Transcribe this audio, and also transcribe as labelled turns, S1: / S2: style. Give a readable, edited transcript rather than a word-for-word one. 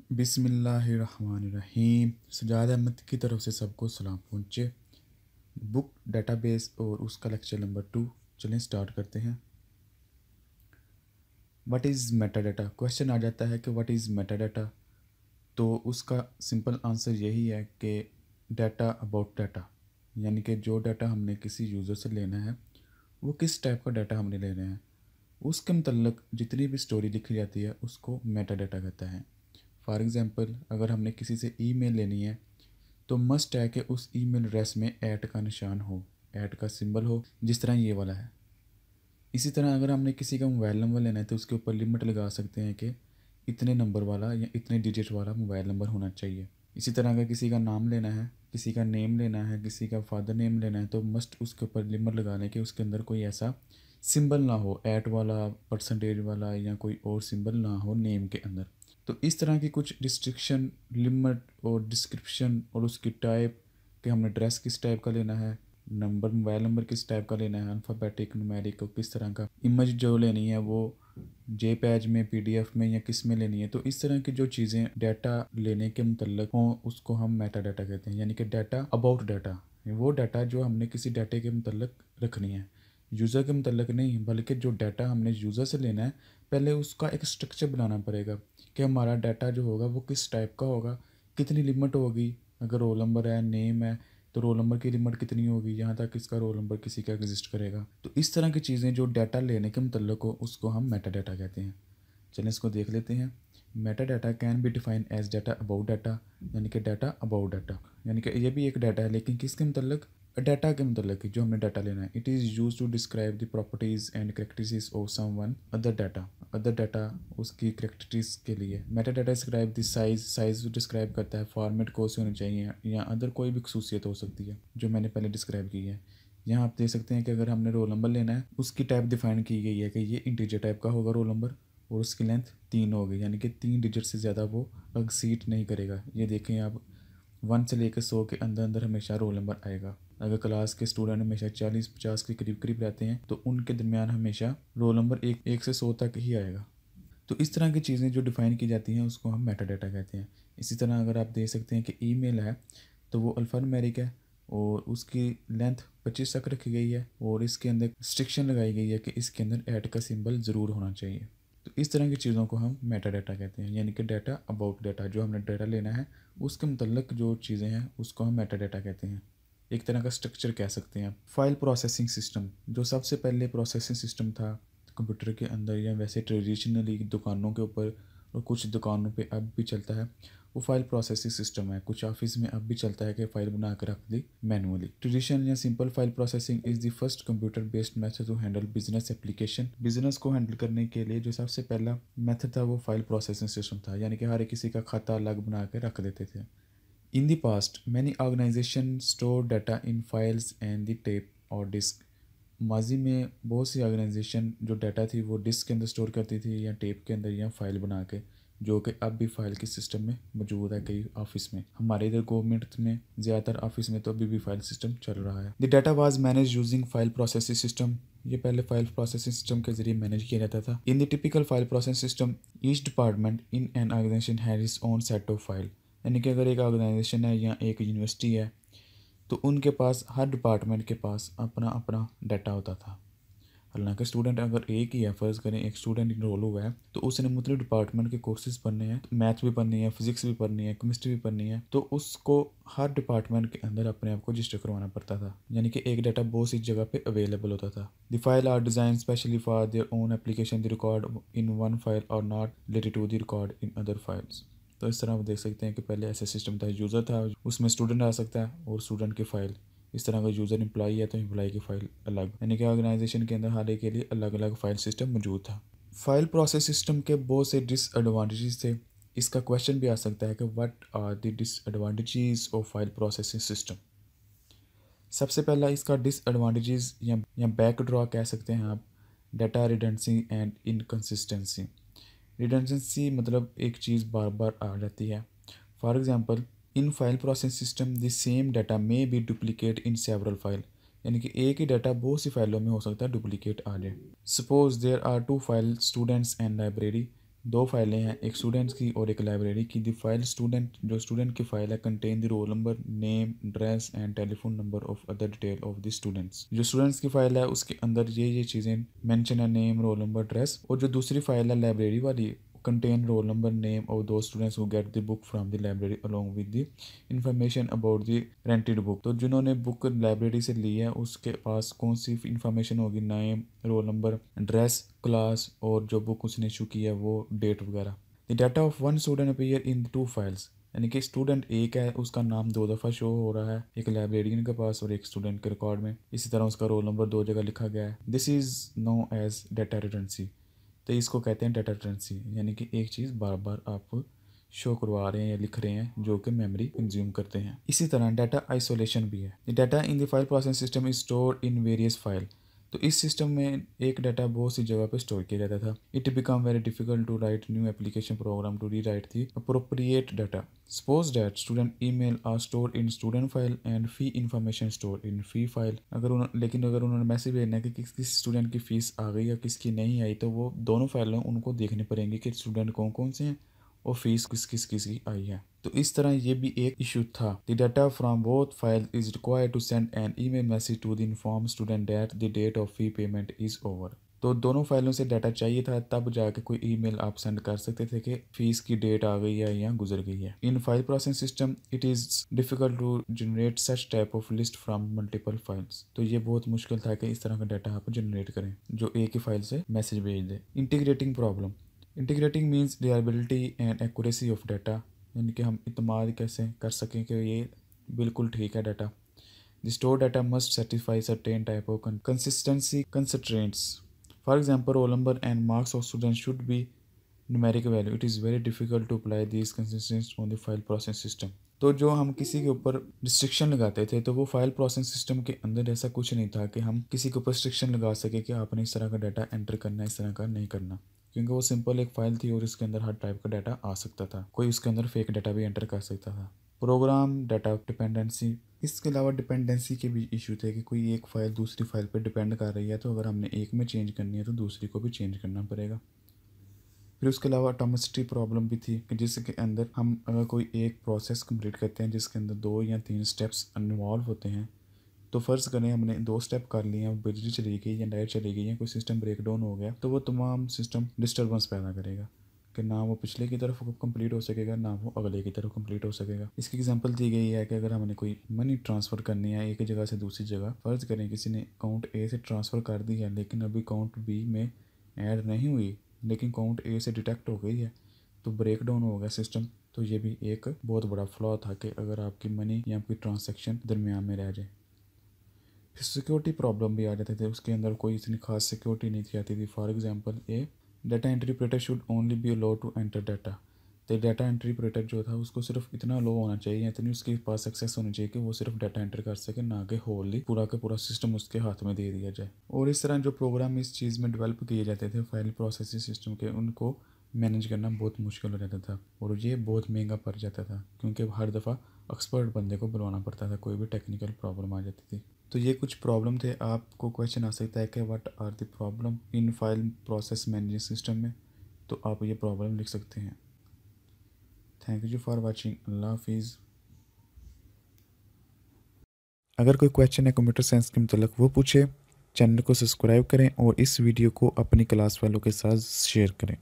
S1: बिस्मिल्लाहिर्रहमानिर्रहीम। सजाद अहमद की तरफ से सबको सलाम पहुँचे। बुक डेटाबेस और उसका लेक्चर नंबर 2। चलें स्टार्ट करते हैं। What is metadata? Question आ जाता है कि व्हाट इज़ मेटा डाटा। तो उसका सिंपल आंसर यही है कि डाटा अबाउट डाटा, यानी कि जो डाटा हमने किसी यूज़र से लेना है वो किस टाइप का डाटा हमने लेना है, उसके मतलब जितनी भी स्टोरी लिखी जाती है उसको मेटा डाटा कहता है। फॉर एग्ज़ाम्पल, अगर हमने किसी से ईमेल लेनी है तो मस्ट है कि उस ईमेल एड्रेस में ऐट का निशान हो, ऐट का सिंबल हो, जिस तरह ये वाला है। इसी तरह अगर हमने किसी का मोबाइल नंबर लेना है तो उसके ऊपर लिमिट लगा सकते हैं कि इतने नंबर वाला या इतने डिजिट वाला मोबाइल नंबर होना चाहिए। इसी तरह अगर किसी का नाम लेना है, किसी का नेम लेना है, किसी का फादर नेम लेना है तो मस्ट उसके ऊपर लिमिट लगा लें कि उसके अंदर कोई ऐसा सिंबल ना हो, ऐट वाला, परसेंटेज वाला या कोई और सिंबल ना हो नेम के अंदर। तो इस तरह की कुछ रिस्ट्रिक्शन, लिमिट और डिस्क्रिप्शन और उसकी टाइप कि हमने ड्रेस किस टाइप का लेना है, नंबर, मोबाइल नंबर किस टाइप का लेना है, अल्फ़ाबेटिक, न्यूमेरिक, और किस तरह का, इमेज जो लेनी है वो जेपीईजी में, पीडीएफ में या किस में लेनी है। तो इस तरह की जो चीज़ें डाटा लेने के मुतल्लिक हों उसको हम मेटा डाटा कहते हैं, यानी कि डाटा अबाउट डाटा। वो डाटा जो हमने किसी डाटे के मुतल्लिक रखनी है, यूज़र के मुतल्लिक नहीं, बल्कि जो डाटा हमने यूज़र से लेना है पहले उसका एक स्ट्रक्चर बनाना पड़ेगा कि हमारा डाटा जो होगा वो किस टाइप का होगा, कितनी लिमिट होगी। अगर रोल नंबर है, नेम है, तो रोल नंबर की लिमिट कितनी होगी, यहाँ तक इसका रोल नंबर किसी का एग्जिस्ट करेगा। तो इस तरह की चीज़ें जो डाटा लेने के मुतल्लिक हो उसको हम मेटा डाटा कहते हैं। चलिए इसको देख लेते हैं। Meta data can be define as data about data, यानी कि डाटा अबाउट डाटा, यानी कि ये भी एक डाटा है लेकिन किसके मुतल्लिक, डाटा के मतलब जो हमने डाटा लेना है। It is use to describe the properties and characteristics of someone other data. Other data उसकी करेक्टरिस्टिक्स के लिए। Meta data describe the size, size describe करता है, फॉर्मेट कौन से होने चाहिए या अदर कोई भी खसूसियत हो सकती है जो मैंने पहले डिस्क्राइब की है। यहाँ आप देख सकते हैं कि अगर हमने रोल नंबर लेना है उसकी टाइप डिफाइन की गई है कि ये इंटीजर टाइप का होगा रोल नंबर और उसकी लेंथ 3 होगी, यानी कि 3 डिजिट से ज़्यादा वो एक्सीड नहीं करेगा। ये देखें आप, 1 से लेकर 100 के अंदर अंदर हमेशा रोल नंबर आएगा। अगर क्लास के स्टूडेंट हमेशा 40-50 के करीब करीब रहते हैं तो उनके दरमियान हमेशा रोल नंबर एक से 100 तक ही आएगा। तो इस तरह की चीज़ें जो डिफ़ाइन की जाती हैं उसको हम मेटा डाटा कहते हैं। इसी तरह अगर आप देख सकते हैं कि ईमेल है तो वो अल्फ़ान्यूमेरिक है और उसकी लेंथ 25 तक रखी गई है और इसके अंदर रिस्ट्रिक्शन लगाई गई है कि इसके अंदर ऐट का सिंबल ज़रूर होना चाहिए। तो इस तरह की चीज़ों को हम मेटा डाटा कहते हैं, यानी कि डाटा अबाउट डाटा, जो हमने डाटा लेना है उसके मुतल्लिक जो चीज़ें हैं उसको हम मेटा डाटा कहते हैं। एक तरह का स्ट्रक्चर कह सकते हैं। फाइल प्रोसेसिंग सिस्टम, जो सबसे पहले प्रोसेसिंग सिस्टम था कंप्यूटर के अंदर या वैसे ट्रेडिशनली दुकानों के ऊपर और कुछ दुकानों पे अब भी चलता है, वो फाइल प्रोसेसिंग सिस्टम है। कुछ ऑफिस में अब भी चलता है कि फ़ाइल बना कर रख दी मैनुअली। ट्रेडिशनल या simple file processing is the first computer based method to handle business application. Business को हैंडल करने के लिए जो सबसे पहला मेथड था वो फाइल प्रोसेसिंग सिस्टम था, यानी कि हर किसी का खाता अलग बना के रख देते थे। In the past, many organizations store data in files and the tape or disk. माजी में बहुत सी ऑर्गेनाइजेशन जो डाटा थी वो डिस्क के अंदर स्टोर करती थी या टेप के अंदर या फाइल बना के, जो कि अब भी फाइल के सिस्टम में मौजूद है कई ऑफिस में। हमारे इधर गवर्नमेंट में ज़्यादातर ऑफिस में तो अभी भी फाइल सिस्टम चल रहा है। The data was manage using file processing system. ये पहले फाइल प्रोसेसिंग सिस्टम के जरिए मैनेज किया जाता था। In the typical file processing system, each department in an organization has its own set of file. यानी कि अगर एक ऑर्गेनाइजेशन है या एक यूनिवर्सिटी है तो उनके पास, हर डिपार्टमेंट के पास अपना अपना डाटा होता था। हालांकि स्टूडेंट अगर एक ही है, फ़र्ज़ करें एक स्टूडेंट इनरोल हुआ है तो उसने मुख्तलिफ डिपार्टमेंट के कोर्सेज पढ़ने हैं, मैथ भी पढ़नी है, फिजिक्स भी पढ़नी है, केमिस्ट्री भी पढ़नी है, तो उसको हर डिपार्टमेंट के अंदर अपने आप को रजिस्टर करवाना पड़ता था। यानी कि एक डाटा बहुत सी जगह पे अवेलेबल होता था। The file are design specially for their own application. The record in one file और not related to the record in other files. तो इस तरह आप देख सकते हैं कि पहले ऐसा सिस्टम था, यूज़र था, उसमें स्टूडेंट आ सकता है और स्टूडेंट की फ़ाइल। इस तरह का यूज़र एम्प्लॉई है तो एम्प्लॉई की फ़ाइल अलग, यानी कि ऑर्गेनाइजेशन के अंदर हर एक के लिए अलग अलग फ़ाइल सिस्टम मौजूद था। फाइल प्रोसेस सिस्टम के बहुत से डिसएडवांटेजेस थे। इसका क्वेश्चन भी आ सकता है कि what are the disadvantages of file processing system. सबसे पहला इसका डिसएडवांटेजेस या बैक ड्रॉ कह सकते हैं आप, data redundancy and inconsistency. Redundancy मतलब एक चीज़ बार बार आ जाती है। For example, in file processing system the same data may be duplicate in several file. यानी कि एक ही डाटा बहुत सी फाइलों में हो सकता है डुप्लीकेट आ जाए। Suppose there are 2 file, students and library. दो फाइलें हैं, एक स्टूडेंट्स की और एक लाइब्रेरी की। द फाइल स्टूडेंट, जो स्टूडेंट की फाइल है, contain the roll number, name, address and telephone number of other detail of the students. जो स्टूडेंट्स की फाइल है उसके अंदर ये चीज़ें मेंशन है, नेम, रोल नंबर, एड्रेस। और जो दूसरी फाइल है लाइब्रेरी वाली, contain roll number, name of those students who get the book from the library along with the information about the rented book। तो जिन्होंने बुक लाइब्रेरी से ली है उसके पास कौन सी इंफॉर्मेशन होगी, name, roll number, address, class और जो बुक उसने इशू की है वो डेट वगैरह। The data of one student appear in two files, यानी कि स्टूडेंट एक है, उसका नाम दो दफ़ा शो हो रहा है, एक लाइब्रेरियन के पास और एक स्टूडेंट के रिकॉर्ड में। इसी तरह उसका रोल नंबर दो जगह लिखा गया है। This is known as data redundancy. तो इसको कहते हैं डाटा रिडंडेंसी, यानी कि एक चीज़ बार बार आप शो करवा रहे हैं या लिख रहे हैं जो कि मेमोरी कंज्यूम करते हैं। इसी तरह डाटा आइसोलेशन भी है। The data in the file processing system is stored in various file. तो इस सिस्टम में एक डाटा बहुत सी जगह पे स्टोर किया जाता था। It become very difficult to write new application program to rewrite the appropriate data. Suppose that student email are store in student file and fee information store in fee file. अगर उन्होंने message भेजना है कि किस student की fees आ गई या किसकी नहीं आई, तो वो दोनों फाइलें उनको देखनी पड़ेंगी कि स्टूडेंट कौन कौन से हैं और फीस किस किस की आई है। तो इस तरह ये भी एक इशू था। The data from both file is required to send an email message to the inform student that the date of fee payment is over. तो दोनों फाइलों से डाटा चाहिए था, तब जाके कोई ईमेल आप सेंड कर सकते थे कि फीस की डेट आ गई है या गुजर गई है। In file processing system it is difficult to generate such type of list from multiple files. तो ये बहुत मुश्किल था कि इस तरह का डाटा आप जनरेट करें जो एक ही फाइल से मैसेज भेज दे। Integrating problem. Integrating means reliability and accuracy of data, यानी कि हम इत्मीनान कैसे कर सकें कि ये बिल्कुल ठीक है data. The store data must satisfy certain type of consistency constraints. For example, roll number and marks of student should be numeric value. It is very difficult to apply this consistence on the file processing system. तो जो हम किसी के ऊपर restriction लगाते थे, तो वो फाइल प्रोसेसिंग सिस्टम के अंदर ऐसा कुछ नहीं था कि हम किसी के ऊपर रिस्ट्रिक्शन लगा सके कि आपने इस तरह का डाटा एंटर करना है, इस तरह का नहीं करना, क्योंकि वो सिंपल एक फ़ाइल थी और इसके अंदर हर टाइप का डाटा आ सकता था। कोई उसके अंदर फेक डाटा भी एंटर कर सकता था। Program data dependency. इसके अलावा डिपेंडेंसी के भी इशू थे कि कोई एक फ़ाइल दूसरी फाइल पर डिपेंड कर रही है, तो अगर हमने एक में चेंज करनी है तो दूसरी को भी चेंज करना पड़ेगा। फिर उसके अलावा अटोमिसिटी प्रॉब्लम भी थी कि जिसके अंदर हम अगर कोई एक प्रोसेस कंप्लीट करते हैं जिसके अंदर 2 या 3 स्टेप्स इन्वॉल्व होते हैं, तो फ़र्ज़ करें हमने 2 स्टेप कर लिए हैं, बिजली चली गई या लाइट चली गई या कोई सिस्टम ब्रेक डाउन हो गया, तो वो तमाम सिस्टम डिस्टर्बेंस पैदा करेगा कि ना वो पिछले की तरफ कंप्लीट हो सकेगा ना वो अगले की तरफ कंप्लीट हो सकेगा। इसकी एग्जांपल दी गई है कि अगर हमने कोई मनी ट्रांसफ़र करनी है एक जगह से दूसरी जगह, फ़र्ज़ करें किसी ने अकाउंट ए से ट्रांसफ़र कर दी है लेकिन अभी अकाउंट बी में ऐड नहीं हुई, लेकिन अकाउंट ए से डिटेक्ट हो गई है, तो ब्रेक डाउन हो गया सिस्टम। तो ये भी एक बहुत बड़ा फ्लॉ था कि अगर आपकी मनी या आपकी ट्रांसैक्शन दरमियान में रह जाए। फिर सिक्योरिटी प्रॉब्लम भी आ जाते थे, उसके अंदर कोई इतनी खास सिक्योरिटी नहीं थी आती थी। For example, a data interpreter should only be allow to enter data. तो डाटा इंटरप्रेटर जो था उसको सिर्फ इतना लो होना चाहिए, इतनी उसके पास एक्सेस होनी चाहिए कि वो सिर्फ डाटा एंटर कर सके, ना कि होली पूरा का पूरा सिस्टम उसके हाथ में दे दिया जाए। और इस तरह जो प्रोग्राम इस चीज़ में डेवलप किए जाते थे फाइल प्रोसेसिंग सिस्टम के, उनको मैनेज करना बहुत मुश्किल हो जाता था और ये बहुत महंगा पड़ जाता था, क्योंकि हर दफ़ा एक्सपर्ट बंदे को बुलवाना पड़ता था, कोई भी टेक्निकल प्रॉब्लम आ जाती थी। तो ये कुछ प्रॉब्लम थे। आपको क्वेश्चन आ सकता है कि what are the problem in file process management system में, तो आप ये प्रॉब्लम लिख सकते हैं। Thank you for watching. अल्लाह हाफिज़। अगर कोई क्वेश्चन है कंप्यूटर साइंस के मतलब वो पूछे, चैनल को सब्सक्राइब करें और इस वीडियो को अपनी क्लास वालों के साथ शेयर करें।